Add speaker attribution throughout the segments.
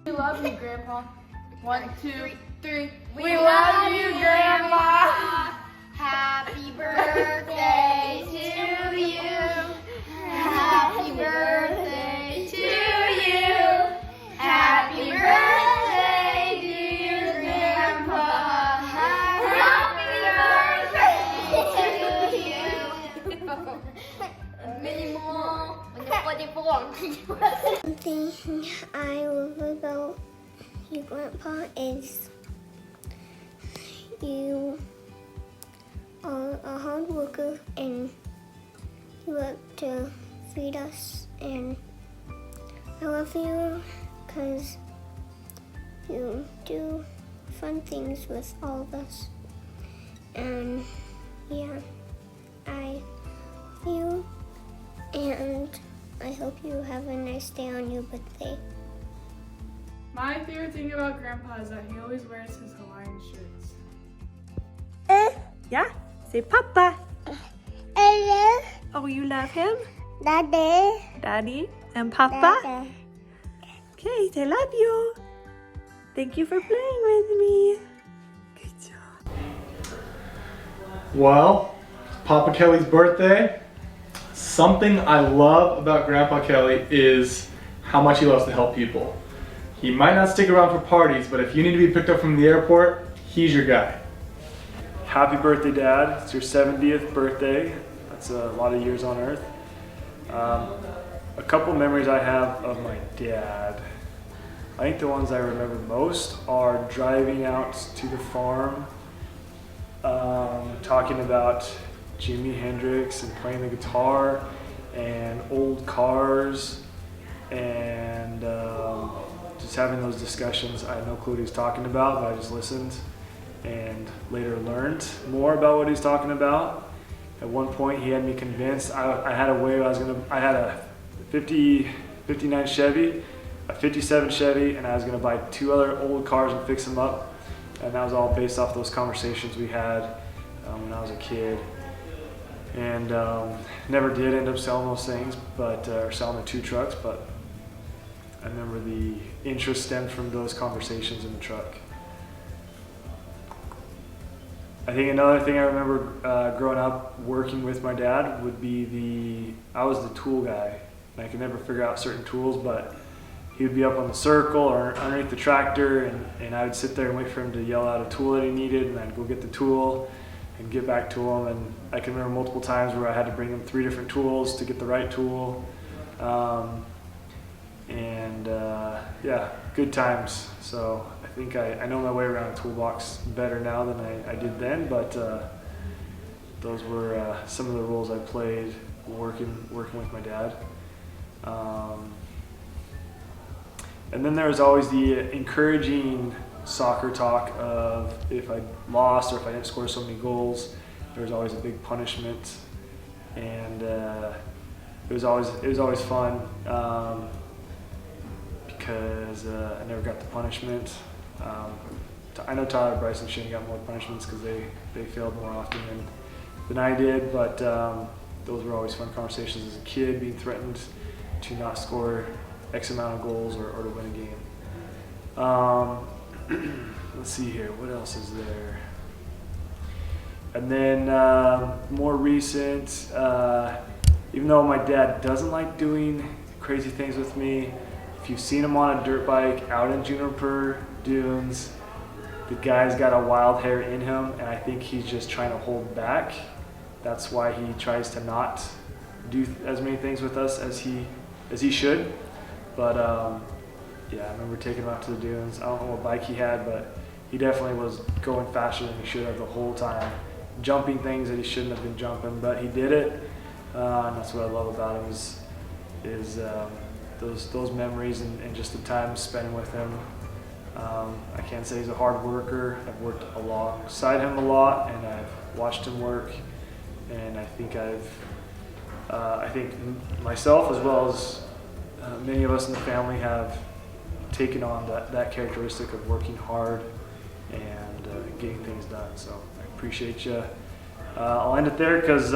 Speaker 1: We love you, Grandpa. 1, 2, 3.
Speaker 2: We love you, Grandpa. Happy birthday to you. Happy birthday to you. Happy birthday, dear Grandpa. Happy birthday to you. Many more.
Speaker 3: Something I love about you, Grandpa, is you are a hard worker and you work to feed us, and I love you because you do fun things with all of us, and yeah, I love you, and I hope you have a nice day on your birthday.
Speaker 1: My favorite thing about Grandpa is that he always wears his Hawaiian shirts.
Speaker 4: Yeah, say Papa.
Speaker 3: Hello,
Speaker 4: Oh, you love him?
Speaker 3: Daddy.
Speaker 4: Daddy and Papa? Okay, say love you. Thank you for playing with me. Good job.
Speaker 5: Well, Papa Kelly's birthday. Something I love about Grandpa Kelly is how much he loves to help people. He might not stick around for parties, but if you need to be picked up from the airport, he's your guy. Happy birthday, Dad. It's your 70th birthday. That's a lot of years on Earth. A couple memories I have of my dad. I think the ones I remember most are driving out to the farm, talking about Jimi Hendrix and playing the guitar and old cars and just having those discussions. I had no clue what he was talking about, but I just listened and later learned more about what he's talking about. At one point he had me convinced I had a 59 Chevy, a 57 Chevy, and I was gonna buy 2 other old cars and fix them up. And that was all based off those conversations we had when I was a kid. And never did end up selling those things, but or selling the 2 trucks, but I remember the interest stemmed from those conversations in the truck. I think another thing I remember growing up working with my dad would be I was the tool guy, and I could never figure out certain tools, but he would be up on the circle or underneath the tractor, and I would sit there and wait for him to yell out a tool that he needed, and I'd go get the tool and get back to him. And I can remember multiple times where I had to bring him 3 different tools to get the right tool. Yeah, good times. So I think I know my way around a toolbox better now than I did then, but those were some of the roles I played working with my dad. And then there was always the encouraging soccer talk of if I lost or if I didn't score so many goals, there was always a big punishment, and it was always fun because I never got the punishment. I know Tyler, Bryce, and Shane got more punishments because they failed more often than I did, but those were always fun conversations as a kid, being threatened to not score X amount of goals or to win a game. Let's see here, what else is there? And then more recent, even though my dad doesn't like doing crazy things with me, if you've seen him on a dirt bike out in Juniper Dunes, the guy's got a wild hair in him, and I think he's just trying to hold back. That's why he tries to not do as many things with us as he should. But yeah, I remember taking him out to the dunes. I don't know what bike he had, but he definitely was going faster than he should have the whole time, jumping things that he shouldn't have been jumping, but he did it. And that's what I love about him is those memories and just the time spending with him. I can't say he's a hard worker. I've worked alongside him a lot, and I've watched him work, and I think I think myself as well as many of us in the family have taken on that characteristic of working hard and getting things done. So I appreciate you. I'll end it there because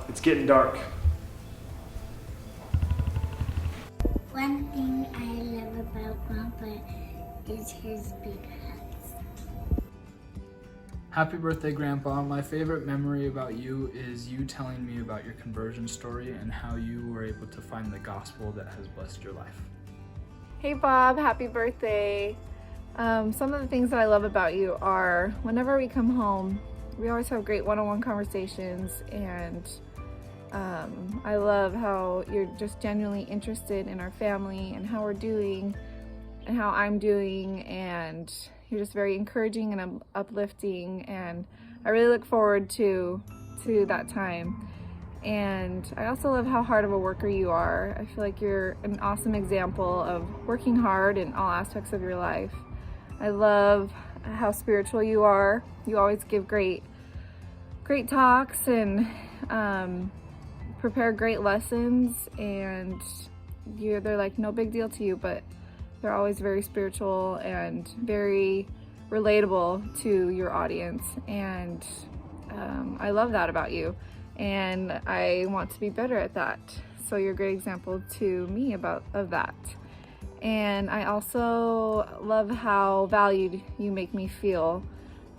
Speaker 5: it's getting dark.
Speaker 3: One thing I love about Grandpa is his big house.
Speaker 6: Happy birthday, Grandpa. My favorite memory about you is you telling me about your conversion story and how you were able to find the gospel that has blessed your life.
Speaker 7: Hey Bob, happy birthday. Some of the things that I love about you are whenever we come home, we always have great one-on-one conversations, and I love how you're just genuinely interested in our family and how we're doing and how I'm doing, and you're just very encouraging and uplifting, and I really look forward to that time. And I also love how hard of a worker you are. I feel like you're an awesome example of working hard in all aspects of your life. I love how spiritual you are. You always give great talks and prepare great lessons, and they're like no big deal to you, but they're always very spiritual and very relatable to your audience. And I love that about you, and I want to be better at that. So you're a great example to me of that. And I also love how valued you make me feel.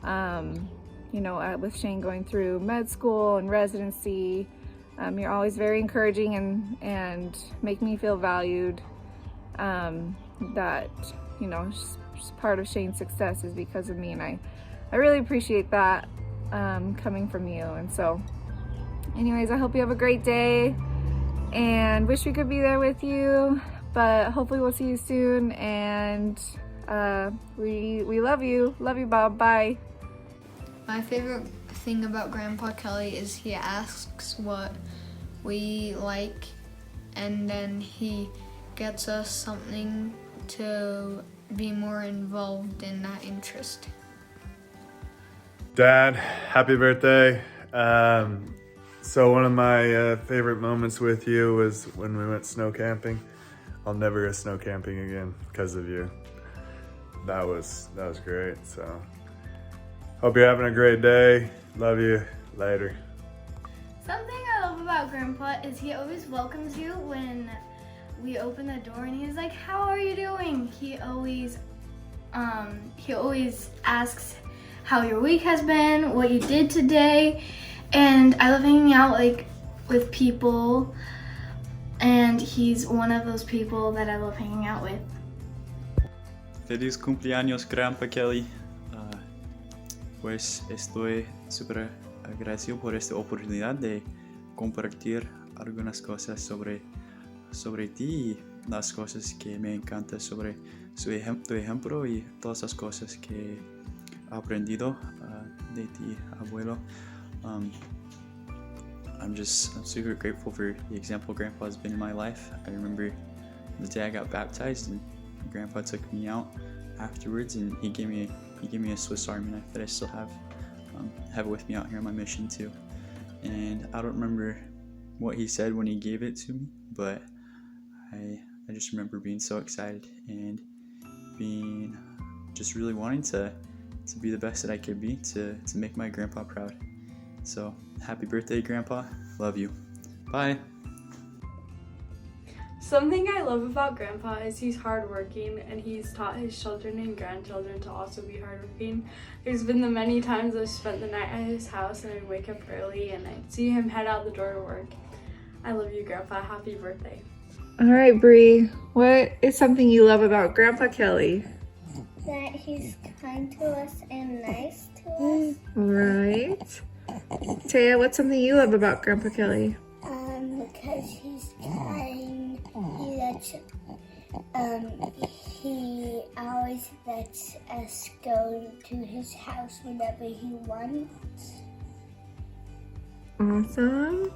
Speaker 7: You know, with Shane going through med school and residency, you're always very encouraging and make me feel valued. That, you know, part of Shane's success is because of me, and I really appreciate that coming from you. And so anyways, I hope you have a great day, and wish we could be there with you, but hopefully we'll see you soon. And we love you. Love you, Bob. Bye.
Speaker 2: My favorite thing about Grandpa Kelly is he asks what we like, and then he gets us something to be more involved in that interest.
Speaker 5: Dad, happy birthday. So one of my favorite moments with you was when we went snow camping. I'll never go snow camping again because of you. That was great. So hope you're having a great day. Love you. Later.
Speaker 8: Something I love about Grandpa is he always welcomes you when we open the door, and he's like, "How are you doing?" He always asks how your week has been, what you did today, and I love hanging out with people, and he's one of those people that I love hanging out with.
Speaker 9: Feliz cumpleaños, Grandpa Kelly. Pues estoy súper agradecido por esta oportunidad de compartir algunas cosas sobre ti y las cosas que me encantan sobre tu ejemplo y todas las cosas que he aprendido de ti, abuelo. I'm super grateful for the example Grandpa has been in my life. I remember the day I got baptized, and Grandpa took me out afterwards, and he gave me a Swiss Army knife that I still have it with me out here on my mission too. And I don't remember what he said when he gave it to me, but I just remember being so excited and being just really wanting to be the best that I could be, to make my grandpa proud. So happy birthday, Grandpa. Love you. Bye.
Speaker 1: Something I love about Grandpa is he's hardworking, and he's taught his children and grandchildren to also be hardworking. There's been the many times I've spent the night at his house, and I'd wake up early and I'd see him head out the door to work. I love you, Grandpa. Happy birthday.
Speaker 7: All right, Bree, what is something you love about Grandpa Kelly?
Speaker 3: That he's kind to us and nice to us.
Speaker 7: Right. Taya, what's something you love about Grandpa Kelly?
Speaker 3: Because he's kind, he always lets us go to his house whenever he wants.
Speaker 7: Awesome.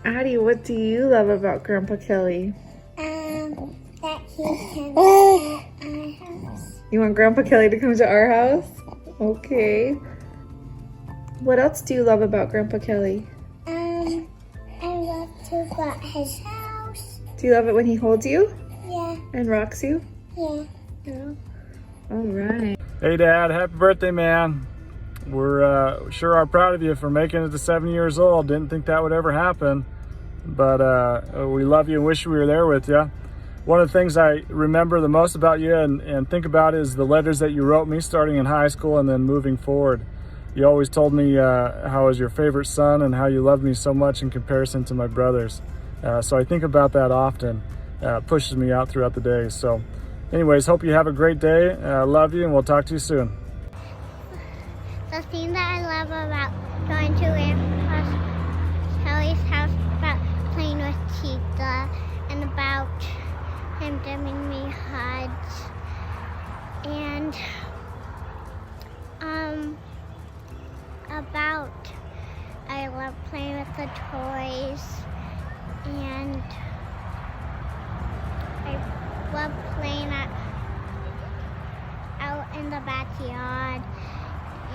Speaker 7: Addie, what do you love about Grandpa Kelly?
Speaker 3: That he can come to our house.
Speaker 7: You want Grandpa Kelly to come to our house? Okay. What else do you love about Grandpa Kelly?
Speaker 3: I love to go at his house.
Speaker 7: Do you love it when he holds you
Speaker 3: Yeah,
Speaker 7: and rocks you?
Speaker 3: yeah.
Speaker 7: All right.
Speaker 5: Hey, Dad, happy birthday, man. We're sure are proud of you for making it to 7 years old. Didn't think that would ever happen, but we love you and wish we were there with you. one of the things I remember the most about you and think about is the letters that you wrote me starting in high school and then moving forward. You always told me how I was your favorite son and how you loved me so much in comparison to my brothers. So I think about that often. Pushes me out throughout the day. So anyways, hope you have a great day. Love you, and we'll talk to you soon.
Speaker 3: The thing that I love about going to Grandpa Kelly's house, about playing with Cheetah, and about him giving me hugs, and about I love playing with the toys, and I love playing out in the backyard,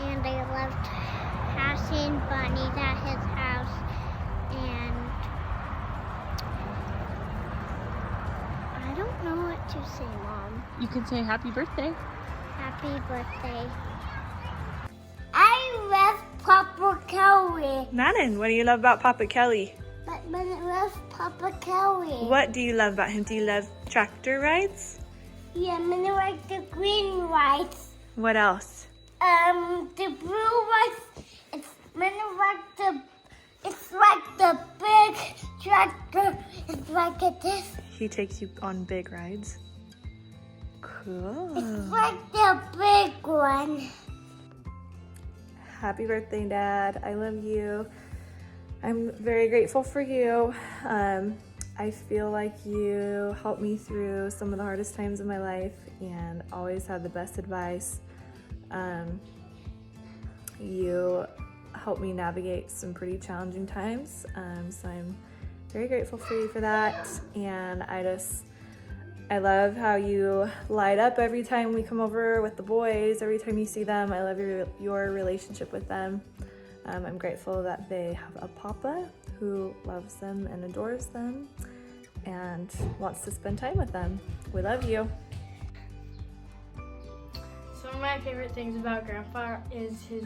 Speaker 3: and I loved passing bunnies at his house, and I don't know what to say, Mom.
Speaker 4: You can say happy birthday.
Speaker 3: Happy birthday. I love Papa Kelly.
Speaker 4: Manon, what do you love about Papa Kelly?
Speaker 3: But I love Papa Kelly.
Speaker 4: What do you love about him? Do you love tractor rides?
Speaker 3: Yeah, I'm gonna like the green rides.
Speaker 4: What else?
Speaker 3: The blue rides. It's like the big tractor. It's like this.
Speaker 4: He takes you on big rides. Cool.
Speaker 3: It's like the big one.
Speaker 4: Happy birthday, Dad. I love you. I'm very grateful for you. I feel like you helped me through some of the hardest times of my life and always had the best advice. You helped me navigate some pretty challenging times. So I'm very grateful for you for that. And I love how you light up every time we come over with the boys, every time you see them. I love your relationship with them. I'm grateful that they have a papa who loves them and adores them and wants to spend time with them. We love you.
Speaker 1: Some of my favorite things about Grandpa is his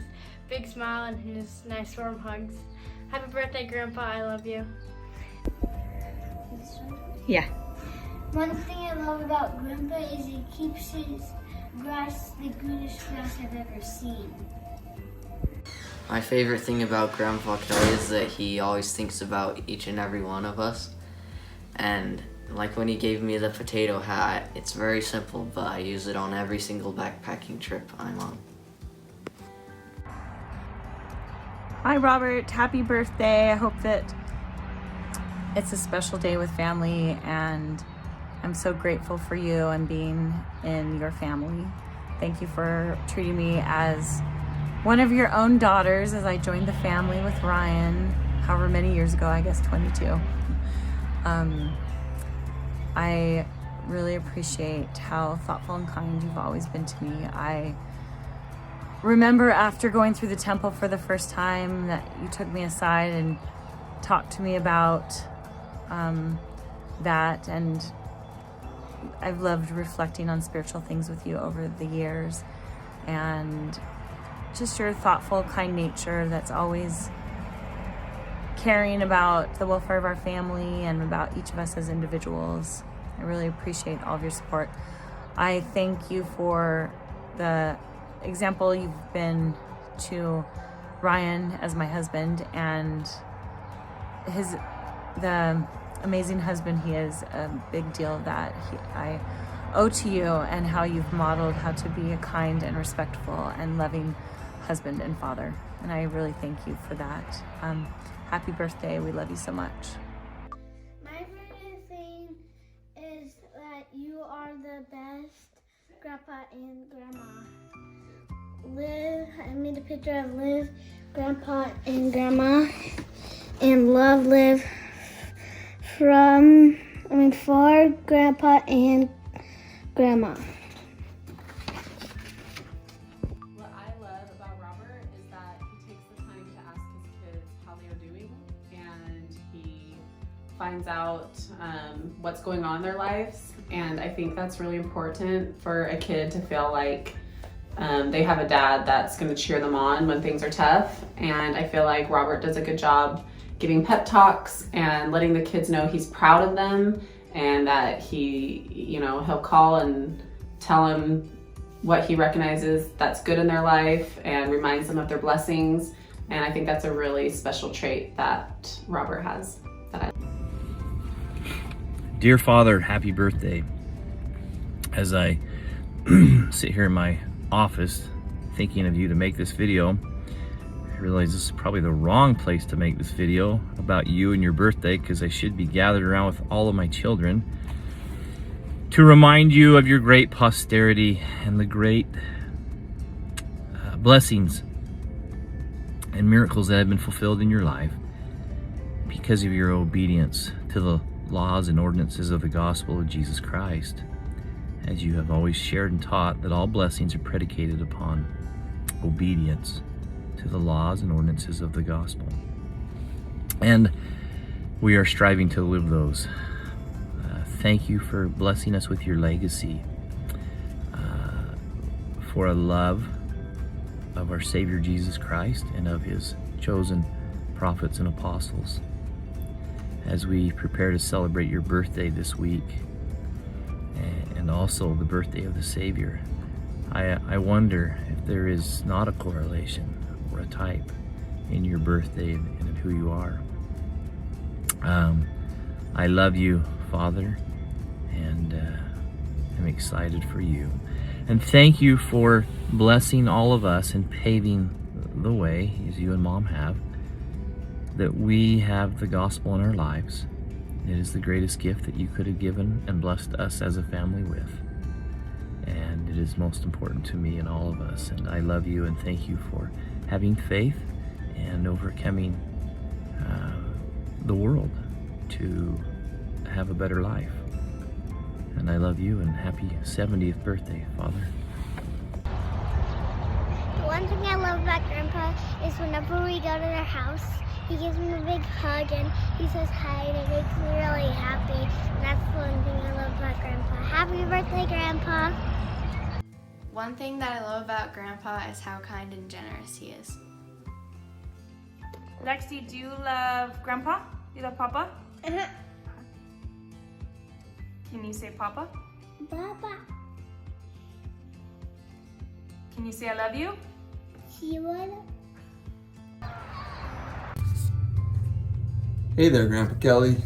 Speaker 1: big smile and his nice warm hugs. Happy birthday, Grandpa. I love you.
Speaker 4: Yeah.
Speaker 3: One thing I love about Grandpa is he keeps his grass the greenest grass I've ever seen.
Speaker 10: My favorite thing about Grandpa Kelly is that he always thinks about each and every one of us. And like when he gave me the potato hat, it's very simple, but I use it on every single backpacking trip I'm on.
Speaker 11: Hi Robert, happy birthday. I hope that it's a special day with family, and I'm so grateful for you and being in your family. Thank you for treating me as one of your own daughters as I joined the family with Ryan, however many years ago, I guess 22. I really appreciate how thoughtful and kind you've always been to me. I remember after going through the temple for the first time that you took me aside and talked to me about that, and I've loved reflecting on spiritual things with you over the years, and just your thoughtful, kind nature that's always caring about the welfare of our family and about each of us as individuals. I really appreciate all of your support. I thank you for the example you've been to Ryan as my husband, and the amazing husband he is. A big deal that I owe to you, and how you've modeled how to be a kind and respectful and loving husband and father. And I really thank you for that. Happy birthday. We love you so much.
Speaker 3: My favorite thing is that you are the best Grandpa and Grandma. I made a picture of Liv, Grandpa, and Grandma, and love Liv for Grandpa and Grandma.
Speaker 12: What I love about Robert is that he takes the time to ask his kids how they are doing, and he finds out what's going on in their lives. And I think that's really important for a kid to feel like they have a dad that's going to cheer them on when things are tough. And I feel like Robert does a good job giving pep talks and letting the kids know he's proud of them and that he'll call and tell him what he recognizes that's good in their life and reminds them of their blessings. And I think that's a really special trait that Robert has.
Speaker 13: Dear Father, happy birthday. As I sit here in my office thinking of you to make this video, I realize this is probably the wrong place to make this video about you and your birthday, because I should be gathered around with all of my children to remind you of your great posterity and the great blessings and miracles that have been fulfilled in your life because of your obedience to the laws and ordinances of the gospel of Jesus Christ, as you have always shared and taught that all blessings are predicated upon obedience to the laws and ordinances of the gospel. And we are striving to live those. Thank you for blessing us with your legacy, for a love of our Savior Jesus Christ and of his chosen prophets and apostles. As we prepare to celebrate your birthday this week, and also the birthday of the Savior, I wonder if there is not a correlation or a type in your birthday and in who you are. I love you, Father, and I'm excited for you. And thank you for blessing all of us and paving the way, as you and Mom have, that we have the gospel in our lives. It is the greatest gift that you could have given and blessed us as a family with. And it is most important to me and all of us. And I love you and thank you for having faith and overcoming the world to have a better life. And I love you, and happy 70th birthday, Father.
Speaker 3: The one thing I love about Grandpa is whenever we go to their house, he gives me a big hug and he says hi, and it makes me really happy. And that's the one thing I love about Grandpa. Happy birthday, Grandpa.
Speaker 8: One thing that I love about Grandpa is how kind and generous he is.
Speaker 14: Lexi, do you love Grandpa? You love Papa?
Speaker 3: Uh-huh.
Speaker 14: Can you say Papa?
Speaker 3: Papa.
Speaker 14: Can you say I love you?
Speaker 3: He would.
Speaker 15: Hey there, Grandpa Kelly.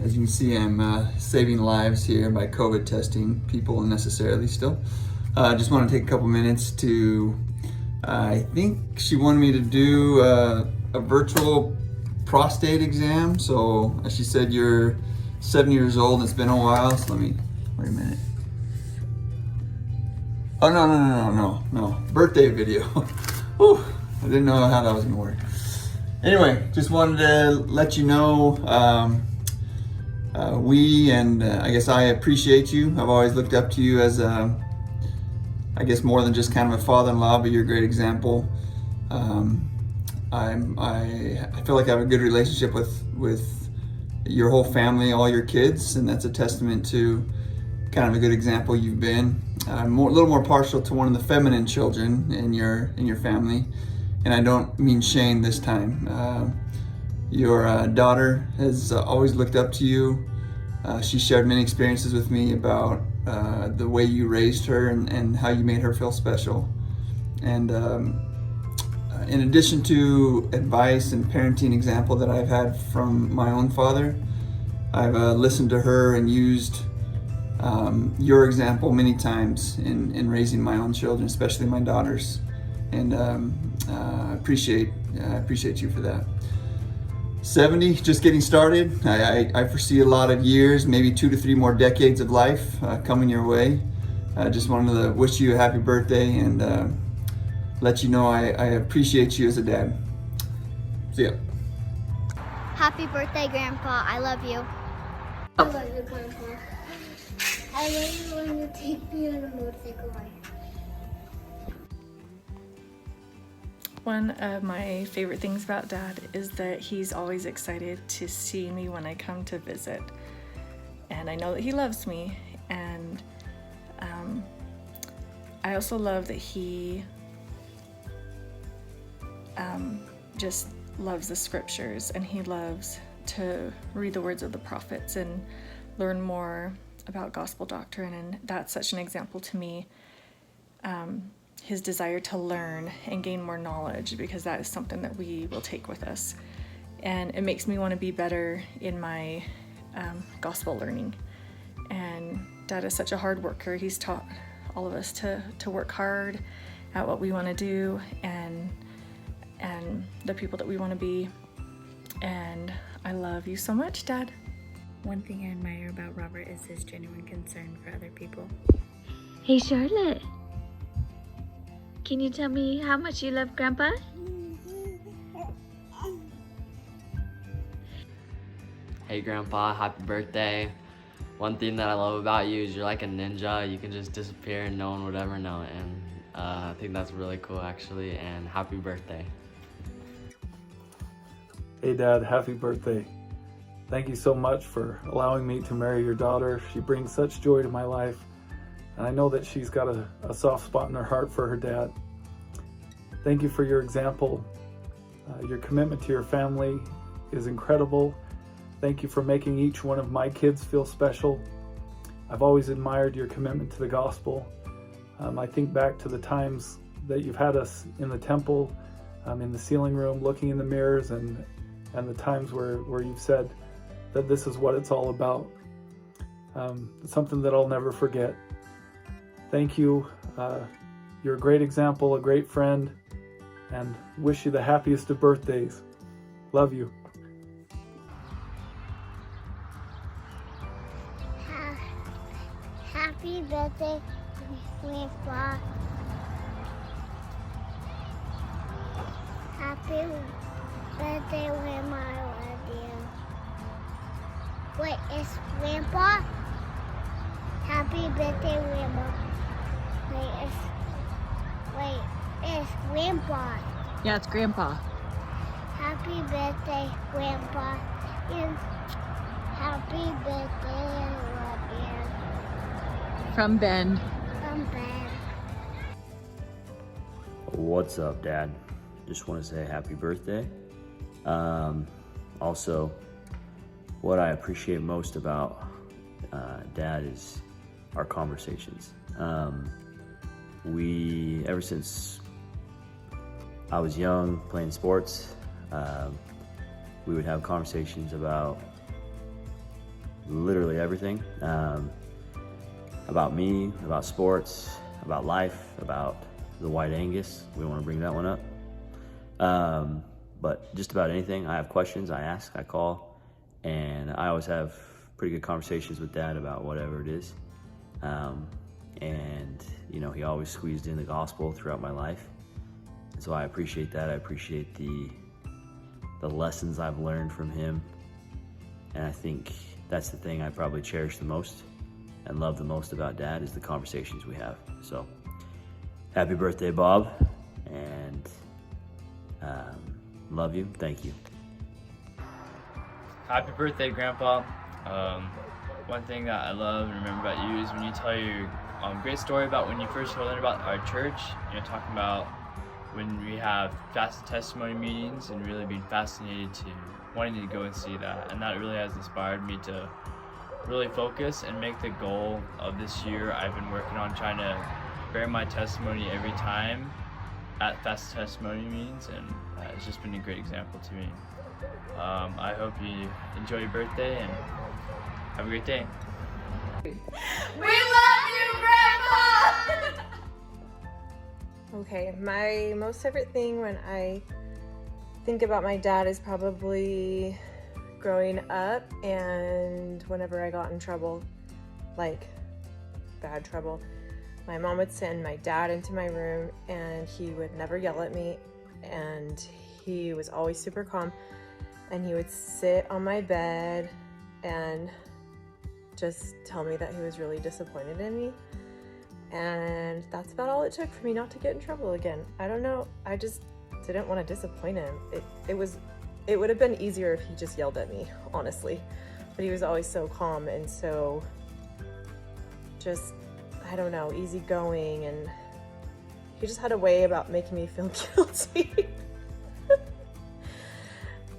Speaker 15: As you can see, I'm saving lives here by COVID testing people unnecessarily still. I just want to take a couple minutes to, I think she wanted me to do a virtual prostate exam. So she said you're 7 years old and it's been a while, so wait a minute. Oh, no, birthday video. Whew, I didn't know how that was gonna work. Anyway, just wanted to let you know, I guess I appreciate you. I've always looked up to you as I guess more than just kind of a father-in-law, but you're a great example. I feel like I have a good relationship with your whole family, all your kids, and that's a testament to kind of a good example you've been. I'm a little more partial to one of the feminine children in your family, and I don't mean Shane this time. Your daughter has always looked up to you. She shared many experiences with me about the way you raised her and how you made her feel special. And in addition to advice and parenting example that I've had from my own father, I've listened to her and used your example many times in raising my own children, especially my daughters. And I appreciate you for that. 70, just getting started. I foresee a lot of years, maybe 2 to 3 more decades of life coming your way. I just wanted to wish you a happy birthday and let you know I appreciate you as a dad. See ya.
Speaker 3: Happy birthday, Grandpa. I love you. I love you, Grandpa. I love you when you take me on a motorcycle ride.
Speaker 16: One of my favorite things about Dad is that he's always excited to see me when I come to visit. And I know that he loves me. And I also love that he just loves the scriptures, and he loves to read the words of the prophets. And learn more about gospel doctrine, and that's such an example to me. His desire to learn and gain more knowledge, because that is something that we will take with us. And it makes me want to be better in my gospel learning. And Dad is such a hard worker. He's taught all of us to work hard at what we want to do and the people that we want to be. And I love you so much, Dad.
Speaker 17: One thing I admire about Robert is his genuine concern for other people.
Speaker 8: Hey Charlotte, can you tell me how much you love Grandpa?
Speaker 10: Hey Grandpa, happy birthday. One thing that I love about you is you're like a ninja. You can just disappear and no one would ever know it. And I think that's really cool actually, and happy birthday.
Speaker 18: Hey Dad, happy birthday. Thank you so much for allowing me to marry your daughter. She brings such joy to my life. And I know that she's got a soft spot in her heart for her dad. Thank you for your example. Your commitment to your family is incredible. Thank you for making each one of my kids feel special. I've always admired your commitment to the gospel. I think back to the times that you've had us in the temple, in the ceiling room, looking in the mirrors, and the times where you've said that this is what it's all about. It's something that I'll never forget. Thank you. You're a great example, a great friend, and wish you the happiest of birthdays. Love you.
Speaker 3: Happy birthday, Grandpa. Happy birthday, Grandma. I love you. Wait, it's Grandpa? Happy birthday, Grandma. It's Grandpa.
Speaker 19: Yeah, it's Grandpa.
Speaker 3: Happy birthday, Grandpa. And happy birthday, I love you.
Speaker 19: From Ben.
Speaker 3: From Ben.
Speaker 20: What's up, Dad? Just want to say happy birthday. Also, what I appreciate most about Dad is our conversations. Ever since I was young, playing sports, we would have conversations about literally everything. About me, about sports, about life, about the White Angus. We don't want to bring that one up. But just about anything. I have questions, I ask, I call, and I always have pretty good conversations with Dad about whatever it is. And you know, he always squeezed in the gospel throughout my life. And so I appreciate that. I appreciate the lessons I've learned from him. And I think that's the thing I probably cherish the most and love the most about Dad, is the conversations we have. So happy birthday, Bob, and love you. Thank you.
Speaker 21: Happy birthday, Grandpa. One thing that I love and remember about you is when you tell your great story about when you first learned about our church. Talking about when we have fast testimony meetings and really being fascinated to wanting to go and see that. And that really has inspired me to really focus and make the goal of this year. I've been working on trying to bear my testimony every time at fast testimony meetings, and it's just been a great example to me. I hope you enjoy your birthday and have a great day.
Speaker 14: We love you, Grandpa!
Speaker 22: Okay, my most favorite thing when I think about my dad is probably growing up and whenever I got in trouble, like bad trouble, my mom would send my dad into my room and he would never yell at me, and he was always super calm, and he would sit on my bed and just tell me that he was really disappointed in me. And that's about all it took for me not to get in trouble again. I don't know, I just didn't want to disappoint him. It would have been easier if he just yelled at me, honestly. But he was always so calm and so just, I don't know, easygoing, and he just had a way about making me feel guilty.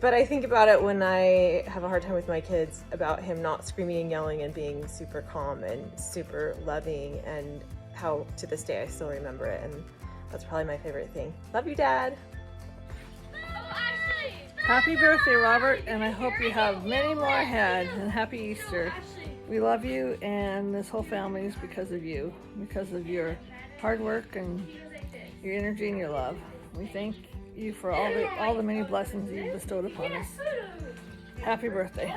Speaker 22: But I think about it when I have a hard time with my kids about him not screaming and yelling and being super calm and super loving, and how to this day I still remember it, and that's probably my favorite thing. Love you, Dad.
Speaker 6: Happy birthday, Robert, and I hope you have many more ahead, and happy Easter. We love you, and this whole family is because of you, because of your hard work and your energy and your love. We thank you for all the many blessings you've bestowed upon us. Happy birthday.